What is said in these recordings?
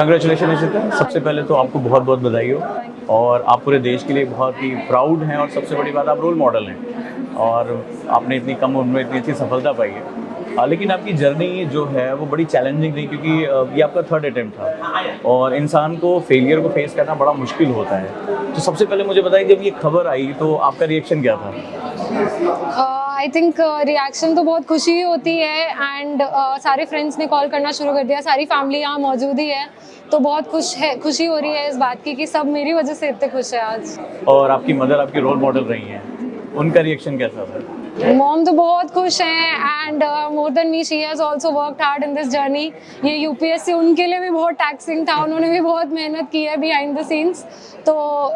Congratulation Ishita, सबसे पहले तो आपको बहुत बहुत बधाई हो और आप पूरे देश के लिए बहुत ही प्राउड हैं और सबसे बड़ी बात आप रोल मॉडल हैं और आपने इतनी कम उम्र में इतनी अच्छी सफलता पाई है। लेकिन आपकी जर्नी जो है वो बड़ी चैलेंजिंग रही क्योंकि ये आपका थर्ड अटेम्प्ट था और इंसान को फेलियर को फेस करना बड़ा मुश्किल होता है। तो सबसे पहले मुझे बताइए, जब ये खबर आई तो आपका रिएक्शन क्या था? आई थिंक रिएक्शन तो बहुत खुशी होती है एंड सारे फ्रेंड्स ने कॉल करना शुरू कर दिया, सारी फैमिली यहाँ मौजूद ही है, तो बहुत खुशी हो रही है इस बात की कि सब मेरी वजह से इतने खुश है आज। और आपकी मदर आपकी रोल मॉडल रही हैं, उनका रिएक्शन कैसा था? मॉम तो बहुत खुश हैं and more than me she has also worked hard in this journey. ये यूपीएससी उनके लिए भी बहुत टैक्सिंग था, उन्होंने भी बहुत मेहनत की है बिहाइंड द सीन्स, तो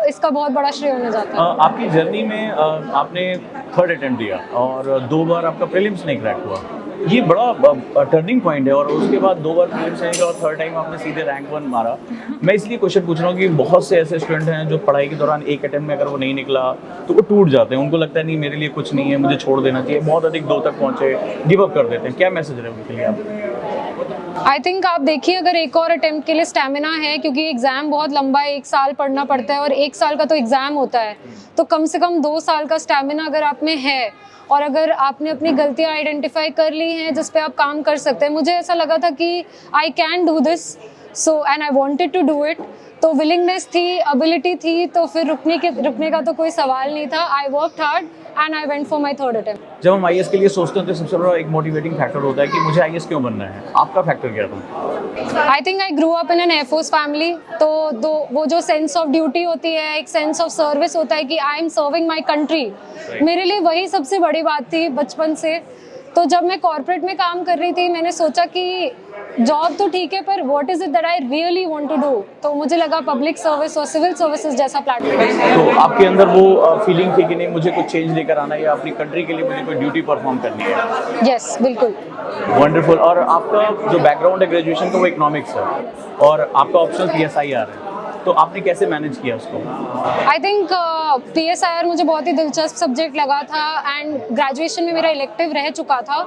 इसका बहुत बड़ा श्रेय होने जाता है। आपकी जर्नी में आपने थर्ड अटेम्प्ट दिया और 2 बार आपका प्रीलिम्स नहीं क्रैक हुआ, ये बड़ा टर्निंग पॉइंट है और उसके बाद 2 बार प्रीलिम्स नहीं दिया और थर्ड टाइम आपने सीधे रैंक 1 मारा। मैं इसलिए क्वेश्चन पूछ रहा हूँ कि बहुत से ऐसे स्टूडेंट हैं जो पढ़ाई के दौरान एक अटेम्प्ट में अगर वो नहीं निकला तो वो टूट जाते हैं, उनको लगता है नहीं मेरे लिए कुछ नहीं है, मुझे छोड़ देना चाहिए, बहुत अधिक 2 तक पहुँचे, गिव अप कर देते हैं। क्या मैसेज रहे उनके लिए आप? आई थिंक आप देखिए, अगर एक और अटेम्प्ट के लिए स्टेमिना है, क्योंकि एग्ज़ाम बहुत लंबा है, 1 साल पढ़ना पड़ता है और 1 साल का तो एग्ज़ाम होता है, तो कम से कम 2 साल का स्टेमिना अगर आप में है और अगर आपने अपनी गलतियां आइडेंटिफाई कर ली हैं जिस पे आप काम कर सकते हैं, मुझे ऐसा लगा था कि I can do this, so and I wanted to do it, तो विलिंगनेस थी, एबिलिटी थी, तो फिर रुकने का तो कोई सवाल नहीं था। I worked hard and I went for my third attempt. जब हम आईएएस के लिए सोचते हैं तो सबसे बड़ा एक मोटिवेटिंग फैक्टर होता है कि मुझे आईएएस क्यों बनना है, आपका फैक्टर क्या था? I think I grew up in an air force family, तो वो जो सेंस ऑफ ड्यूटी होती है, एक सेंस ऑफ सर्विस होता है कि I am serving my country, मेरे लिए वही सबसे बड़ी बात थी बचपन से। तो जब मैं कॉर्पोरेट में काम कर रही थी, मैंने सोचा कि जॉब तो ठीक है पर what is it that I really want to do, तो मुझे लगा पब्लिक सर्विस और सिविल सर्विसेज जैसा प्लेटफॉर्म। तो आपके अंदर वो फीलिंग थी कि नहीं मुझे कुछ चेंज लेकर आना है या अपनी कंट्री के लिए मुझे कोई ड्यूटी परफॉर्म करनी है? यस, बिल्कुल। वंडरफुल। और आपका जो बैकग्राउंड है ग्रेजुएशन का वो इकोनॉमिक्स है और आपका ऑप्शन PSIR है, तो आपने कैसे मैनेज किया उसको? आई थिंक PSIR मुझे बहुत ही दिलचस्प सब्जेक्ट लगा था एंड ग्रेजुएशन में मेरा इलेक्टिव रह चुका था,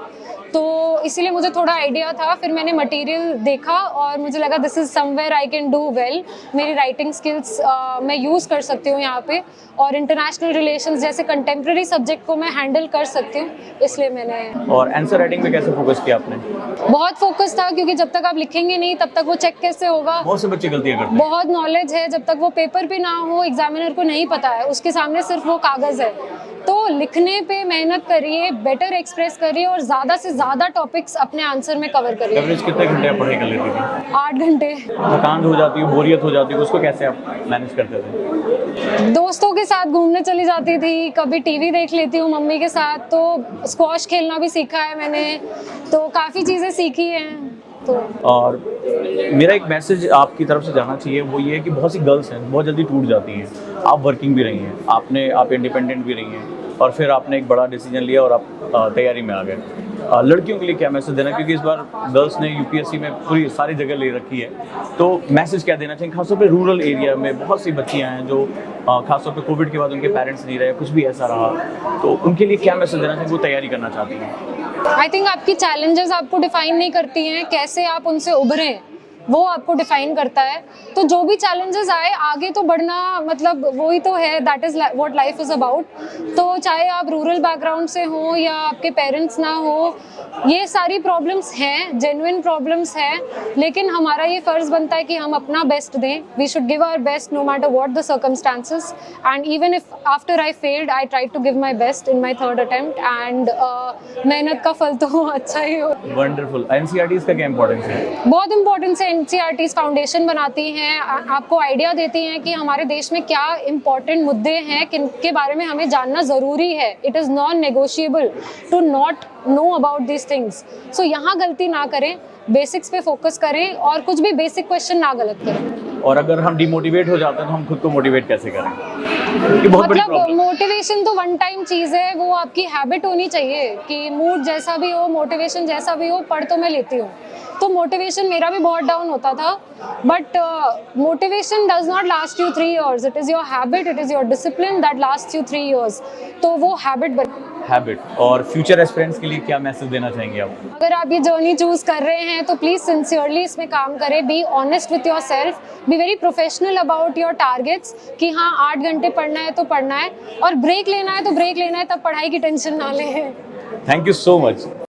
तो इसीलिए मुझे थोड़ा आइडिया था। फिर मैंने मटेरियल देखा और मुझे लगा this is somewhere I can do well, मेरी राइटिंग स्किल्स मैं यूज़ कर सकती हूँ यहाँ पे और इंटरनेशनल रिलेशंस जैसे कंटेम्प्रेरी सब्जेक्ट को मैं हैंडल कर सकती हूँ, इसलिए मैंने। और आंसर राइटिंग पे कैसे फोकस किया आपने? बहुत फोकस था, क्योंकि जब तक आप लिखेंगे नहीं तब तक वो चेक कैसे होगा। बहुत से बच्चे गलतियाँ करते हैं। बहुत नॉलेज है, जब तक वो पेपर पे ना हो, एग्जामिनर को नहीं पता है, उसके सामने सिर्फ वो कागज़ है, तो लिखने पे मेहनत करिए, बेटर एक्सप्रेस करिए और ज़्यादा से ज़्यादा टॉपिक्स अपने आंसर में कवर करिए। एवरेज कितने घंटे आप पढ़ाई कर लेती थी? 8 घंटे। थकान हो जाती है, बोरियत हो जाती है, उसको कैसे आप मैनेज करते थे? दोस्तों के साथ घूमने चली जाती थी, कभी टीवी देख लेती हूँ मम्मी के साथ, तो स्क्वॉश खेलना भी सीखा है मैंने, तो काफ़ी चीज़ें सीखी हैं। तो और मेरा एक मैसेज आपकी तरफ से जाना चाहिए, वो ये है कि बहुत सी गर्ल्स हैं बहुत जल्दी टूट जाती हैं। आप वर्किंग भी रही हैं, आप इंडिपेंडेंट भी रही हैं और फिर आपने एक बड़ा डिसीजन लिया और आप तैयारी में आ गए। लड़कियों के लिए क्या मैसेज देना, क्योंकि इस बार गर्ल्स ने यूपीएससी में पूरी सारी जगह ले रखी है, तो मैसेज क्या देना चाहिए? खासतौर पे रूरल एरिया में बहुत सी बच्चियां हैं जो खासतौर पे कोविड के बाद उनके पेरेंट्स नहीं रहे, कुछ भी ऐसा रहा, तो उनके लिए क्या मैसेज देना चाहिए वो तैयारी करना चाहती हैं? आई थिंक आपकी चैलेंजेस आपको डिफाइन नहीं करती हैं, कैसे आप उनसे उभरें वो आपको डिफाइन करता है। तो जो भी चैलेंजेस आए, आगे तो बढ़ना, मतलब वही तो है, that is what life is about. तो चाहे आप रूरल बैकग्राउंड से हो या आपके पेरेंट्स ना हो, ये सारी प्रॉब्लम्स हैं, जेन्युइन प्रॉब्लम्स हैं, लेकिन हमारा ये फ़र्ज़ बनता है कि हम अपना बेस्ट दें। We should give our best no matter what the circumstances, and even if after I failed I try to give my best in my third attempt, and मेहनत का फल तो अच्छा ही हो। वंडरफुल। एनसीईआरटीज़ का क्या इंपॉर्टेंस है? बहुत इंपॉर्टेंस है। एनसीईआरटीज़ फाउंडेशन बनाती हैं, आपको आइडिया देती हैं कि हमारे देश में क्या इंपॉर्टेंट मुद्दे हैं, किन के बारे में हमें जानना ज़रूरी है। It is non negotiable to not know about this things. So यहाँ गलती ना करें, बेसिक्स पे फोकस करें और कुछ भी बेसिक क्वेश्चन ना गलत करें। और अगर हम डिमोटिवेट हो जाते हैं तो हम खुद को मोटिवेट कैसे करें? ये बहुत बड़ी मतलब प्रॉब्लम। मोटिवेशन तो वन टाइम चीज़ है, वो आपकी हैबिट होनी चाहिए कि मूड जैसा भी हो, मोटिवेशन जैसा भी हो, पढ़ तो मैं लेती हूँ। तो मोटिवेशन मेरा भी बहुत डाउन होता था, but motivation does not last you 3 years, it is your habit, it is your discipline that last you 3 years। तो वो हैबिट बन हैबिट, और फ्यूचर एस्पिरेंट्स के लिए क्या मैसेज देना चाहेंगे आप? अगर आप ये जर्नी चूज कर रहे हैं तो प्लीज सिंसियरली इसमें काम करें, be honest with your self, be very professional about your targets कि हाँ 8 घंटे पढ़ना है तो पढ़ना है, और ब्रेक लेना है तो ब्रेक लेना है, तब पढ़ाई की टेंशन ना लें। Thank you so much.